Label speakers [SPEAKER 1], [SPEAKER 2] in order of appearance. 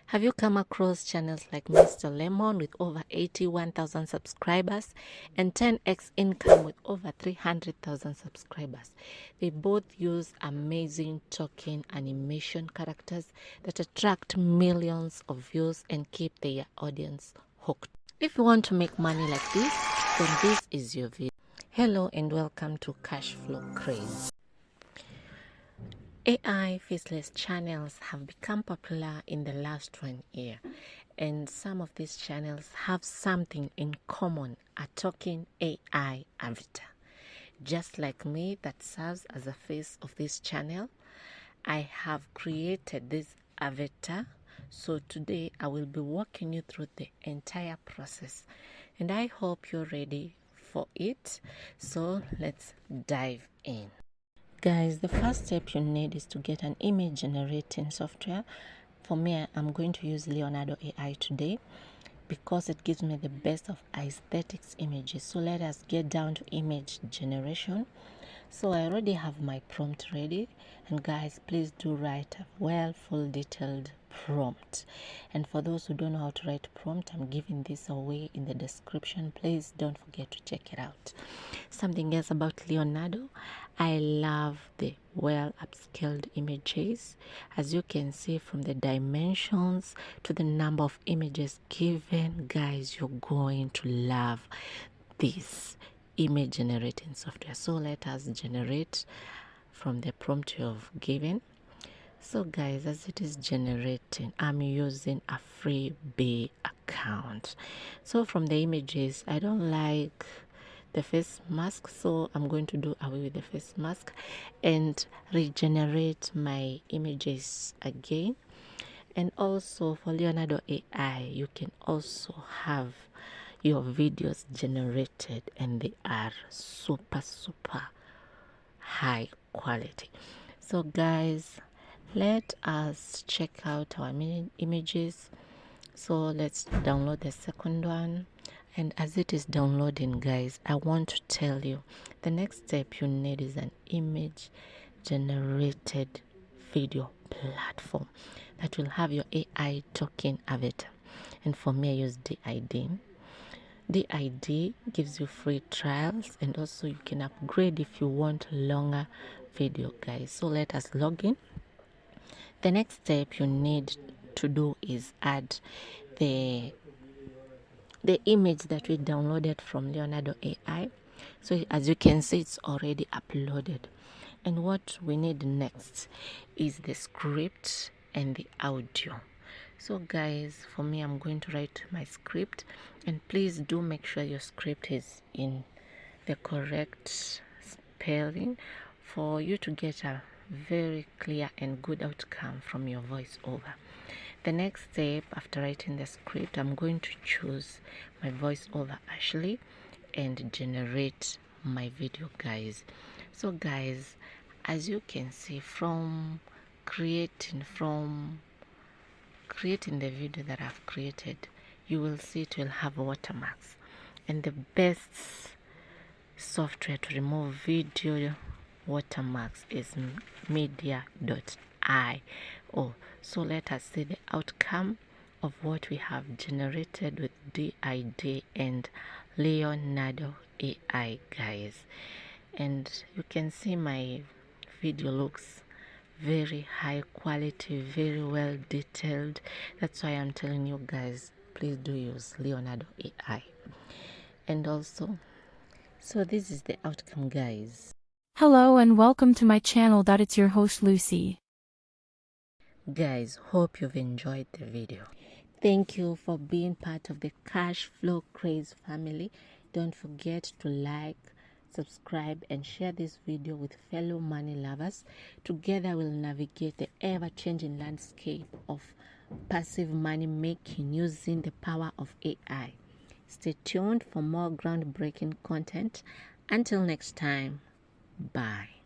[SPEAKER 1] Have you come across channels like Mr. Lemon with over 81,000 subscribers and 10x income with over 300,000 subscribers? They both use amazing talking animation characters that attract millions of views and keep their audience hooked. If you want to make money like this, then this is your video. Hello and welcome to Cash Flow Craze. AI faceless channels have become popular in the last 1 year, and some of these channels have something in common: a talking AI avatar. Just like me, that serves as a face of this channel, I have created this avatar. So today I will be walking you through the entire process, and I hope you're ready for it. So let's dive in. Guys, the first step you need is to get an image generating software. For me, I'm going to use Leonardo AI today because it gives me the best of aesthetics images. So let us get down to image generation. So I already have my prompt ready, and guys, please do write a full detailed prompt. And for those who don't know how to write prompt, I'm giving this away in the description. Please don't forget to check it out. Something else about Leonardo, I love the upscaled images. As you can see, from the dimensions to the number of images given, guys, you're going to love this image generating software. So let us generate from the prompt you have given. So guys, as it is generating, I'm using a freebie account. So from the images, I don't like the face mask, so I'm going to do away with the face mask and regenerate my images again. And also for Leonardo AI, you can also have your videos generated, and they are super high quality. So guys, let us check out our images. So let's download the second one, and as it is downloading, guys, I want to tell you the next step you need is an image generated video platform that will have your AI talking avatar. And for me, I use D.ID. D.ID gives you free trials, and also you can upgrade if you want longer video, guys. So let us log in. The next step you need to do is add the image that we downloaded from Leonardo AI. So as you can see, it's already uploaded, and what we need next is the script and the audio. So guys, for me, I'm going to write my script, and please do make sure your script is in the correct spelling for you to get a very clear and good outcome from your voiceover. The next step, after writing the script, I'm going to choose my voiceover Ashley and generate my video, guys. So guys, as you can see, from creating the video that I've created, you will see it will have watermarks, and the best software to remove video watermarks is media.io. So let us see the outcome of what we have generated with D.ID and Leonardo AI, guys. And you can see my video looks very high quality, very well detailed. That's why I'm telling you guys, please do use Leonardo AI. And also, so this is the outcome, guys.
[SPEAKER 2] Hello and welcome to my channel. It's your host Lucy.
[SPEAKER 1] Guys, hope you've enjoyed the video. Thank you for being part of the Cash Flow Craze family. Don't forget to like, subscribe, and share this video with fellow money lovers. Together we'll navigate the ever-changing landscape of passive money making using the power of AI. Stay tuned for more groundbreaking content. Until next time, bye.